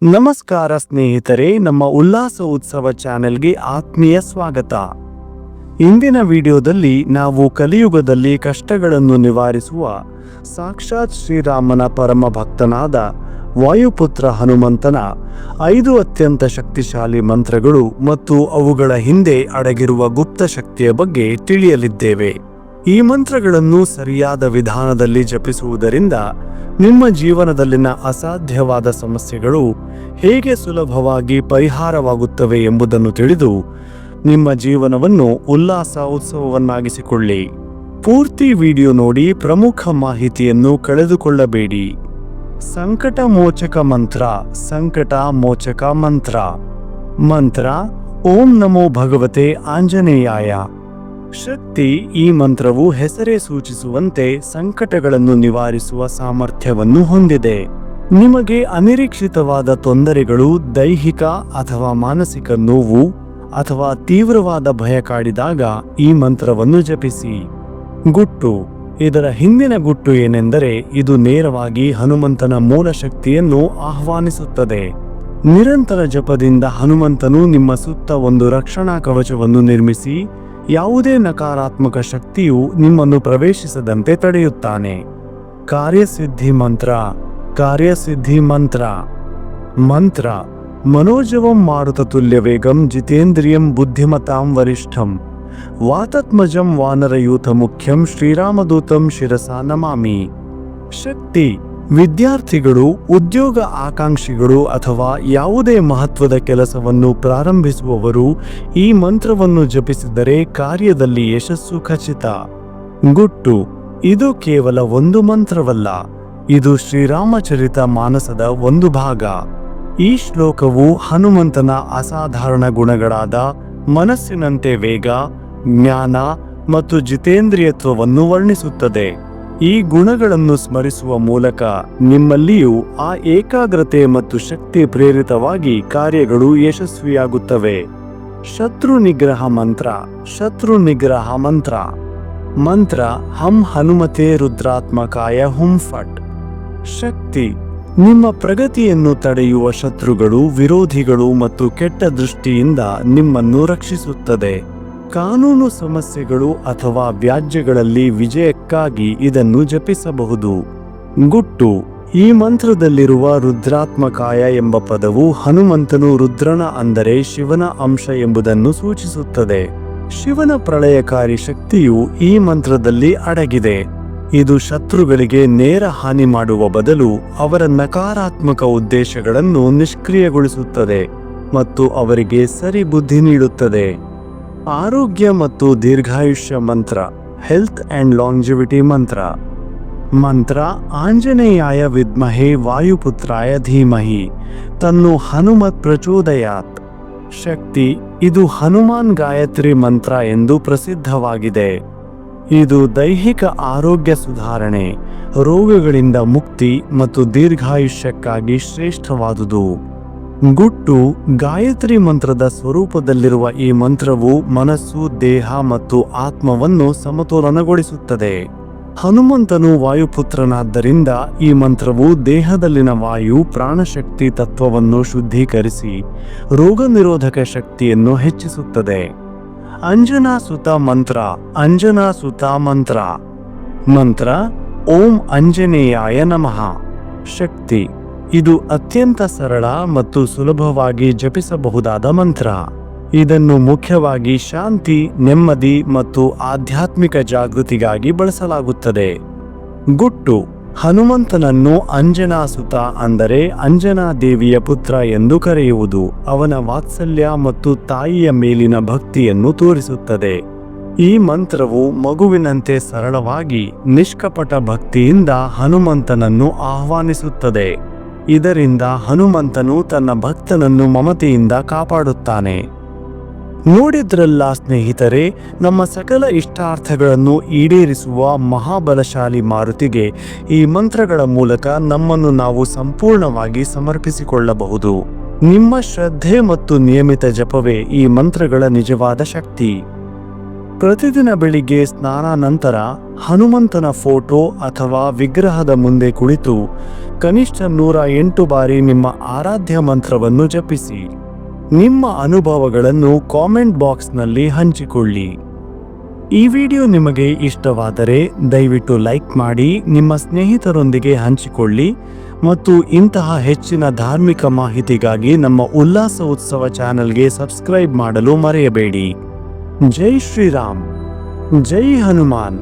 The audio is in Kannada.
ನಮಸ್ಕಾರ ಸ್ನೇಹಿತರೆ, ನಮ್ಮ ಉಲ್ಲಾಸ ಉತ್ಸವ ಚಾನೆಲ್ಗೆ ಆತ್ಮೀಯ ಸ್ವಾಗತ. ಇಂದಿನ ವಿಡಿಯೋದಲ್ಲಿ ನಾವು ಕಲಿಯುಗದಲ್ಲಿ ಕಷ್ಟಗಳನ್ನು ನಿವಾರಿಸುವ ಸಾಕ್ಷಾತ್ ಶ್ರೀರಾಮನ ಪರಮ ಭಕ್ತನಾದ ವಾಯುಪುತ್ರ ಹನುಮಂತನ 5 ಅತ್ಯಂತ ಶಕ್ತಿಶಾಲಿ ಮಂತ್ರಗಳು ಮತ್ತು ಅವುಗಳ ಹಿಂದೆ ಅಡಗಿರುವ ಗುಪ್ತ ಶಕ್ತಿಯ ಬಗ್ಗೆ ತಿಳಿಯಲಿದ್ದೇವೆ. ಈ ಮಂತ್ರಗಳನ್ನು ಸರಿಯಾದ ವಿಧಾನದಲ್ಲಿ ಜಪಿಸುವುದರಿಂದ ನಿಮ್ಮ ಜೀವನದಲ್ಲಿನ ಅಸಾಧ್ಯವಾದ ಸಮಸ್ಯೆಗಳು ಹೇಗೆ ಸುಲಭವಾಗಿ ಪರಿಹಾರವಾಗುತ್ತವೆ ಎಂಬುದನ್ನು ತಿಳಿದು ನಿಮ್ಮ ಜೀವನವನ್ನು ಉಲ್ಲಾಸ ಉತ್ಸವವನ್ನಾಗಿಸಿಕೊಳ್ಳಿ. ಪೂರ್ತಿ ವಿಡಿಯೋ ನೋಡಿ, ಪ್ರಮುಖ ಮಾಹಿತಿಯನ್ನು ಕಳೆದುಕೊಳ್ಳಬೇಡಿ. ಸಂಕಟ ಮೋಚಕ ಮಂತ್ರ. ಸಂಕಟ ಮೋಚಕ ಮಂತ್ರ. ಮಂತ್ರ ಓಂ ನಮೋ ಭಗವತೆ ಆಂಜನೇಯಾಯ. ಶಕ್ತಿ. ಈ ಮಂತ್ರವು ಹೆಸರೇ ಸೂಚಿಸುವಂತೆ ಸಂಕಟಗಳನ್ನು ನಿವಾರಿಸುವ ಸಾಮರ್ಥ್ಯವನ್ನು ಹೊಂದಿದೆ. ನಿಮಗೆ ಅನಿರೀಕ್ಷಿತವಾದ ತೊಂದರೆಗಳು, ದೈಹಿಕ ಅಥವಾ ಮಾನಸಿಕ ನೋವು ಅಥವಾ ತೀವ್ರವಾದ ಭಯ ಕಾಡಿದಾಗ ಈ ಮಂತ್ರವನ್ನು ಜಪಿಸಿ. ಗುಟ್ಟು. ಇದರ ಹಿಂದಿನ ಗುಟ್ಟು ಏನೆಂದರೆ, ಇದು ನೇರವಾಗಿ ಹನುಮಂತನ ಮೂಲ ಶಕ್ತಿಯನ್ನು ಆಹ್ವಾನಿಸುತ್ತದೆ. ನಿರಂತರ ಜಪದಿಂದ ಹನುಮಂತನು ನಿಮ್ಮ ಸುತ್ತ ಒಂದು ರಕ್ಷಣಾ ಕವಚವನ್ನು ನಿರ್ಮಿಸಿ ಯಾವುದೇ ನಕಾರಾತ್ಮಕ ಶಕ್ತಿಯು ನಿಮ್ಮನ್ನು ಪ್ರವೇಶಿಸದಂತೆ ತಡೆಯುತ್ತಾನೆ. ಕಾರ್ಯಸಿದ್ಧಿ ಮಂತ್ರ. ಕಾರ್ಯಸಿದ್ಧಿ ಮಂತ್ರ. ಮಂತ್ರ ಮನೋಜವಂ ಮಾರುತತುಲ್ಯ ವೇಗಂ ಜಿತೇಂದ್ರಿಯಂ ಬುದ್ಧಿಮತಾಂ ವರಿಷ್ಠಂ ವಾತಾತ್ಮಜಂ ವಾನರಯೂಥ ಮುಖ್ಯಂ ಶ್ರೀರಾಮದೂತಂ ಶಿರಸಾ ನಮಾಮಿ. ಶಕ್ತಿ. ವಿದ್ಯಾರ್ಥಿಗಳು, ಉದ್ಯೋಗ ಆಕಾಂಕ್ಷಿಗಳು ಅಥವಾ ಯಾವುದೇ ಮಹತ್ವದ ಕೆಲಸವನ್ನು ಪ್ರಾರಂಭಿಸುವವರು ಈ ಮಂತ್ರವನ್ನು ಜಪಿಸಿದರೆ ಕಾರ್ಯದಲ್ಲಿ ಯಶಸ್ಸು ಖಚಿತ. ಗುಟ್ಟು. ಇದು ಕೇವಲ ಒಂದು ಮಂತ್ರವಲ್ಲ, ಇದು ಶ್ರೀರಾಮಚರಿತ ಮಾನಸದ ಒಂದು ಭಾಗ. ಈ ಶ್ಲೋಕವು ಹನುಮಂತನ ಅಸಾಧಾರಣ ಗುಣಗಳಾದ ಮನಸ್ಸಿನಂತೆ ವೇಗ, ಜ್ಞಾನ ಮತ್ತು ಜಿತೇಂದ್ರಿಯತ್ವವನ್ನು ವರ್ಣಿಸುತ್ತದೆ. ಈ ಗುಣಗಳನ್ನು ಸ್ಮರಿಸುವ ಮೂಲಕ ನಿಮ್ಮಲ್ಲಿಯೂ ಆ ಏಕಾಗ್ರತೆ ಮತ್ತು ಶಕ್ತಿ ಪ್ರೇರಿತವಾಗಿ ಕಾರ್ಯಗಳು ಯಶಸ್ವಿಯಾಗುತ್ತವೆ. ಶತ್ರು ನಿಗ್ರಹ ಮಂತ್ರ. ಶತ್ರು ನಿಗ್ರಹ ಮಂತ್ರ. ಮಂತ್ರ ಹಂ ಹನುಮತೆ ರುದ್ರಾತ್ಮಕಾಯ ಹುಂ ಫಟ್. ಶಕ್ತಿ. ನಿಮ್ಮ ಪ್ರಗತಿಯನ್ನು ತಡೆಯುವ ಶತ್ರುಗಳು, ವಿರೋಧಿಗಳು ಮತ್ತು ಕೆಟ್ಟ ದೃಷ್ಟಿಯಿಂದ ನಿಮ್ಮನ್ನು ರಕ್ಷಿಸುತ್ತದೆ. ಕಾನೂನು ಸಮಸ್ಯೆಗಳು ಅಥವಾ ವ್ಯಾಜ್ಯಗಳಲ್ಲಿ ವಿಜಯಕ್ಕಾಗಿ ಇದನ್ನು ಜಪಿಸಬಹುದು. ಗುಟ್ಟು. ಈ ಮಂತ್ರದಲ್ಲಿರುವ ರುದ್ರಾತ್ಮಕಾಯ ಎಂಬ ಪದವು ಹನುಮಂತನು ರುದ್ರನ ಅಂದರೆ ಶಿವನ ಅಂಶ ಎಂಬುದನ್ನು ಸೂಚಿಸುತ್ತದೆ. ಶಿವನ ಪ್ರಳಯಕಾರಿ ಶಕ್ತಿಯು ಈ ಮಂತ್ರದಲ್ಲಿ ಅಡಗಿದೆ. ಇದು ಶತ್ರುಗಳಿಗೆ ನೇರ ಹಾನಿ ಮಾಡುವ ಬದಲು ಅವರ ನಕಾರಾತ್ಮಕ ಉದ್ದೇಶಗಳನ್ನು ನಿಷ್ಕ್ರಿಯಗೊಳಿಸುತ್ತದೆ ಮತ್ತು ಅವರಿಗೆ ಸರಿ ಬುದ್ಧಿ ನೀಡುತ್ತದೆ. ಆರೋಗ್ಯ ಮತ್ತು ದೀರ್ಘಾಯುಷ್ಯ ಮಂತ್ರ. ಹೆಲ್ತ್ ಅಂಡ್ ಲಾಂಜಿವಿಟಿ ಮಂತ್ರ. ಮಂತ್ರ ಆಂಜನೇಯಾಯ ವಿದ್ಮಹೇ ವಾಯುಪುತ್ರಾಯ ಧೀಮಹಿ ತನ್ನೋ ಹನುಮತ್ ಪ್ರಚೋದಯಾತ್. ಶಕ್ತಿ. ಇದು ಹನುಮಾನ್ ಗಾಯತ್ರಿ ಮಂತ್ರ ಎಂದು ಪ್ರಸಿದ್ಧವಾಗಿದೆ. ಇದು ದೈಹಿಕ ಆರೋಗ್ಯ ಸುಧಾರಣೆ, ರೋಗಗಳಿಂದ ಮುಕ್ತಿ ಮತ್ತು ದೀರ್ಘಾಯುಷ್ಯಕ್ಕಾಗಿ ಶ್ರೇಷ್ಠವಾದುದು. ಗುಟ್ಟು. ಗಾಯತ್ರಿ ಮಂತ್ರದ ಸ್ವರೂಪದಲ್ಲಿರುವ ಈ ಮಂತ್ರವು ಮನಸ್ಸು, ದೇಹ ಮತ್ತು ಆತ್ಮವನ್ನು ಸಮತೋಲನಗೊಳಿಸುತ್ತದೆ. ಹನುಮಂತನು ವಾಯುಪುತ್ರನಾದ್ದರಿಂದ ಈ ಮಂತ್ರವು ದೇಹದಲ್ಲಿನ ವಾಯು ಪ್ರಾಣಶಕ್ತಿ ತತ್ವವನ್ನು ಶುದ್ಧೀಕರಿಸಿ ರೋಗ ನಿರೋಧಕ ಶಕ್ತಿಯನ್ನು ಹೆಚ್ಚಿಸುತ್ತದೆ. ಅಂಜನಾ ಸುತ ಮಂತ್ರ. ಅಂಜನಾ ಸುತ ಮಂತ್ರ. ಮಂತ್ರ ಓಂ ಆಂಜನೇಯಾಯ ನಮಃ. ಶಕ್ತಿ. ಇದು ಅತ್ಯಂತ ಸರಳ ಮತ್ತು ಸುಲಭವಾಗಿ ಜಪಿಸಬಹುದಾದ ಮಂತ್ರ. ಇದನ್ನು ಮುಖ್ಯವಾಗಿ ಶಾಂತಿ, ನೆಮ್ಮದಿ ಮತ್ತು ಆಧ್ಯಾತ್ಮಿಕ ಜಾಗೃತಿಗಾಗಿ ಬಳಸಲಾಗುತ್ತದೆ. ಗುಟ್ಟು. ಹನುಮಂತನನ್ನು ಅಂಜನಾಸುತ ಅಂದರೆ ಅಂಜನಾ ದೇವಿಯ ಪುತ್ರ ಎಂದು ಕರೆಯುವುದು ಅವನ ವಾತ್ಸಲ್ಯ ಮತ್ತು ತಾಯಿಯ ಮೇಲಿನ ಭಕ್ತಿಯನ್ನು ತೋರಿಸುತ್ತದೆ. ಈ ಮಂತ್ರವು ಮಗುವಿನಂತೆ ಸರಳವಾಗಿ ನಿಷ್ಕಪಟ ಭಕ್ತಿಯಿಂದ ಹನುಮಂತನನ್ನು ಆಹ್ವಾನಿಸುತ್ತದೆ. ಇದರಿಂದ ಹನುಮಂತನು ತನ್ನ ಭಕ್ತನನ್ನು ಮಮತೆಯಿಂದ ಕಾಪಾಡುತ್ತಾನೆ. ನೋಡಿದ್ರಲ್ಲ ಸ್ನೇಹಿತರೆ, ನಮ್ಮ ಸಕಲ ಇಷ್ಟಾರ್ಥಗಳನ್ನು ಈಡೇರಿಸುವ ಮಹಾಬಲಶಾಲಿ ಮಾರುತಿಗೆ ಈ ಮಂತ್ರಗಳ ಮೂಲಕ ನಮ್ಮನ್ನು ನಾವು ಸಂಪೂರ್ಣವಾಗಿ ಸಮರ್ಪಿಸಿಕೊಳ್ಳಬಹುದು. ನಿಮ್ಮ ಶ್ರದ್ಧೆ ಮತ್ತು ನಿಯಮಿತ ಜಪವೇ ಈ ಮಂತ್ರಗಳ ನಿಜವಾದ ಶಕ್ತಿ. ಪ್ರತಿದಿನ ಬೆಳಿಗ್ಗೆ ಸ್ನಾನ ನಂತರ ಹನುಮಂತನ ಫೋಟೋ ಅಥವಾ ವಿಗ್ರಹದ ಮುಂದೆ ಕುಳಿತು ಕನಿಷ್ಠ 108 ಬಾರಿ ನಿಮ್ಮ ಆರಾಧ್ಯ ಮಂತ್ರವನ್ನು ಜಪಿಸಿ. ನಿಮ್ಮ ಅನುಭವಗಳನ್ನು ಕಾಮೆಂಟ್ ಬಾಕ್ಸ್ನಲ್ಲಿ ಹಂಚಿಕೊಳ್ಳಿ. ಈ ವಿಡಿಯೋ ನಿಮಗೆ ಇಷ್ಟವಾದರೆ ದಯವಿಟ್ಟು ಲೈಕ್ ಮಾಡಿ, ನಿಮ್ಮ ಸ್ನೇಹಿತರೊಂದಿಗೆ ಹಂಚಿಕೊಳ್ಳಿ ಮತ್ತು ಇಂತಹ ಹೆಚ್ಚಿನ ಧಾರ್ಮಿಕ ಮಾಹಿತಿಗಾಗಿ ನಮ್ಮ ಉಲ್ಲಾಸ ಉತ್ಸವ ಚಾನೆಲ್ಗೆ ಸಬ್ಸ್ಕ್ರೈಬ್ ಮಾಡಲು ಮರೆಯಬೇಡಿ. ಜೈ ಶ್ರೀರಾಮ್, ಜೈ ಹನುಮಾನ್.